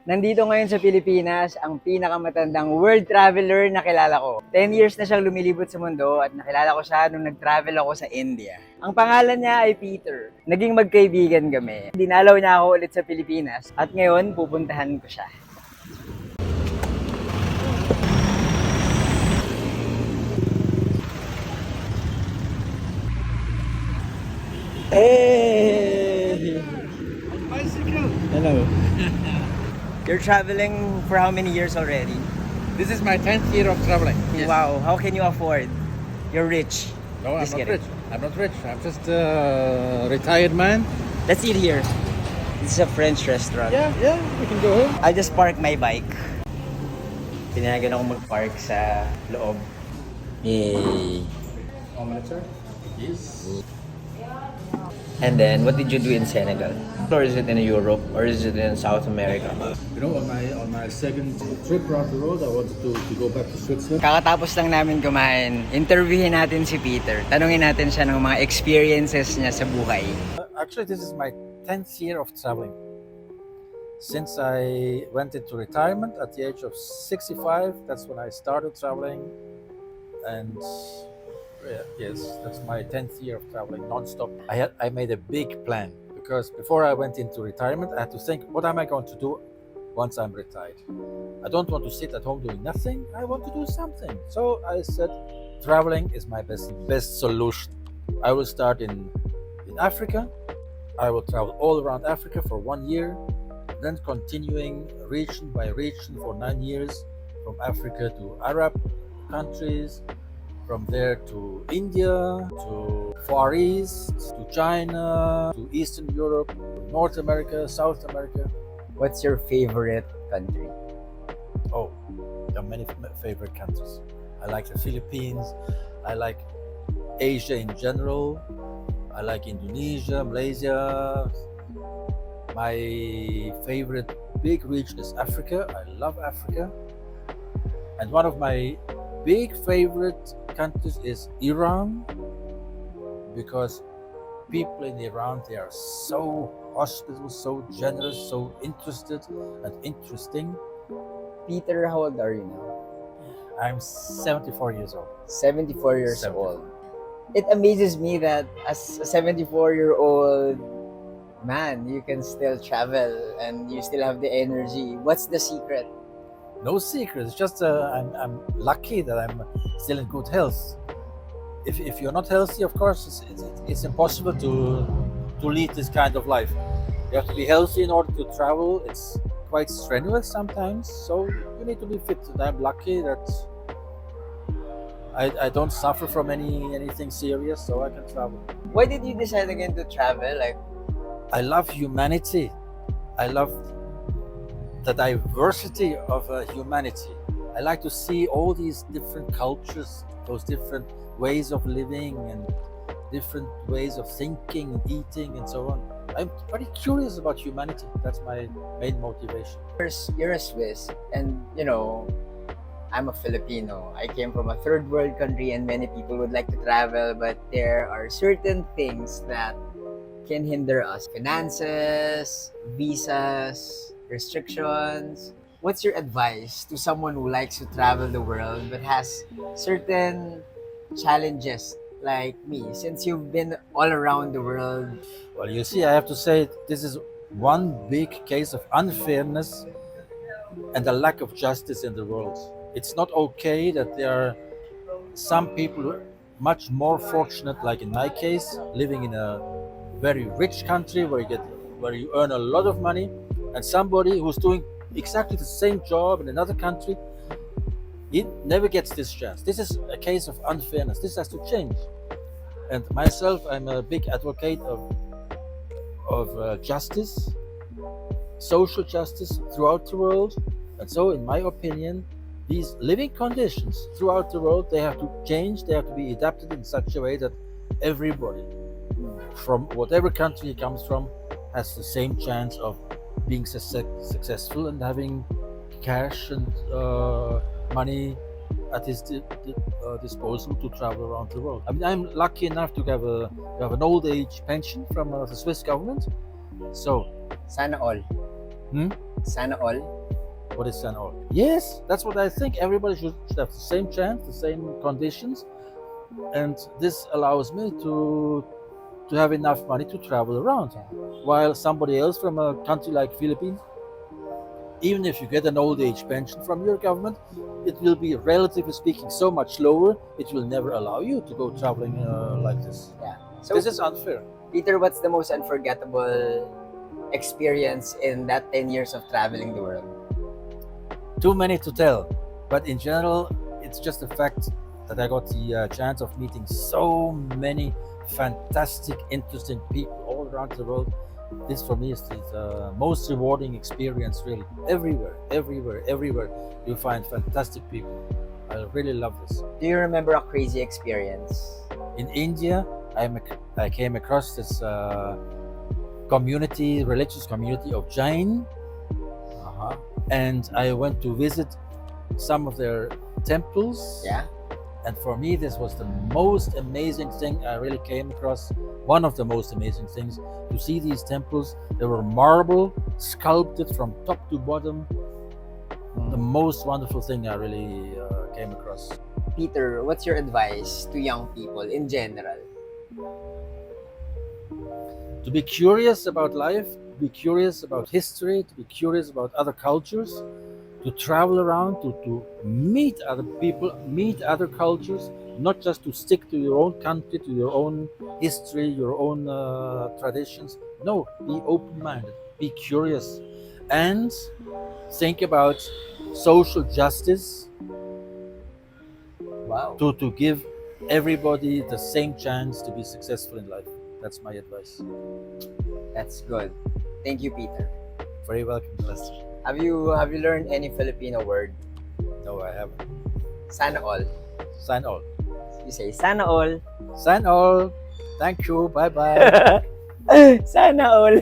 Nandito ngayon sa Pilipinas ang pinakamatandang world traveler na kilala ko. 10 years na siyang lumilibot sa mundo at nakilala ko siya nung nag-travel ako sa India. Ang pangalan niya ay Peter. Naging magkaibigan kami. Dinalaw niya ako ulit sa Pilipinas at ngayon pupuntahan ko siya. Hey! Bicycle. Hello. You're traveling for how many years already? This is my 10th year of traveling. Yes. Wow, how can you afford? You're rich. No, I'm Just not kidding. rich. I'm not rich. I'm just a retired man. Let's eat here. This is a French restaurant. Yeah, we can go home. I'll just park my bike. Pinayagan ako mag-park sa loob. Yay! Omelette, sir? Yes. And then, what did you do in Senegal? Or is it in Europe? Or is it in South America? You know, on my second trip around the world, I wanted to go back to Switzerland. Kakatapos lang namin kumain, interviewin natin si Peter. Tanungin natin siya ng mga experiences niya sa buhay. Actually, this is my 10th year of traveling. Since I went into retirement at the age of 65, that's when I started traveling. And yes, that's my 10th year of traveling non-stop. I made a big plan because before I went into retirement, I had to think, what am I going to do once I'm retired? I don't want to sit at home doing nothing. I want to do something. So I said, traveling is my best solution. I will start in Africa. I will travel all around Africa for 1 year, then continuing region by region for 9 years, from Africa to Arab countries, from there to India, to Far East, to China, to Eastern Europe, North America, South America. What's your favorite country? Oh, there are many favorite countries. I like the Philippines. I like Asia in general. I like Indonesia, Malaysia. My favorite big region is Africa. I love Africa. And one of my big favorite countries is Iran, because people in Iran, they are so hospitable, so generous, so interested and interesting. Peter, how old are you now? I'm 74 years old. 74 years 74. old. It amazes me that as a 74-year-old man, you can still travel and you still have the energy. What's the secret? No secret. It's just I'm lucky that I'm still in good health. If you're not healthy, of course, it's impossible to lead this kind of life. You have to be healthy in order to travel. It's quite strenuous sometimes, so you need to be fit. And I'm lucky that I don't suffer from anything serious, so I can travel. Why did you decide again to travel? Like, I love humanity. I love the diversity of humanity. I like to see all these different cultures, those different ways of living and different ways of thinking and eating and so on. I'm very curious about humanity. That's my main motivation. you're a Swiss, and you know, I'm a Filipino. I came from a third world country, and many people would like to travel, but there are certain things that can hinder us: finances, visas, restrictions. What's your advice to someone who likes to travel the world but has certain challenges like me, since you've been all around the world? Well, you see, I have to say this is one big case of unfairness and a lack of justice in the world. It's not okay that there are some people who are much more fortunate, like in my case, living in a very rich country where you earn a lot of money, and somebody who's doing exactly the same job in another country, he never gets this chance. This is a case of unfairness. This has to change. And myself, I'm a big advocate of justice, social justice throughout the world. And so, in my opinion, these living conditions throughout the world, they have to change. They have to be adapted in such a way that everybody, from whatever country he comes from, has the same chance of being successful and having cash and money at his disposal to travel around the world. I mean, I'm lucky enough to have an old age pension from the Swiss government. So, Sana all. Sana all. What is an all? Yes, that's what I think. Everybody should have the same chance, the same conditions, and this allows me to have enough money to travel around. While somebody else from a country like Philippines, even if you get an old age pension from your government, it will be, relatively speaking, so much lower. It will never allow you to go traveling like this. Yeah. So This is unfair. Peter, what's the most unforgettable experience in that 10 years of traveling the world? Too many to tell, but in general, it's just the fact that I got the chance of meeting so many fantastic, interesting people all around the world. This for me is the most rewarding experience, really. Everywhere, you find fantastic people. I really love this. Do you remember a crazy experience? In India, I came across this religious community of Jain, and I went to visit some of their temples. Yeah. And for me, this was the most amazing thing I really came across. One of the most amazing things to see these temples. They were marble, sculpted from top to bottom. The most wonderful thing I really came across. Peter, what's your advice to young people in general? To be curious about life, to be curious about history, to be curious about other cultures, to travel around, to meet other people, meet other cultures, not just to stick to your own country, to your own history, your own traditions. No, be open-minded, be curious, and think about social justice. Wow. To give everybody the same chance to be successful in life. That's my advice. That's good. Thank you, Peter. Very welcome, Lester. Have you learned any Filipino word? No, I haven't. Sana all. Sign all. You say sana all. Sign all. Thank you. Bye bye. Sana all.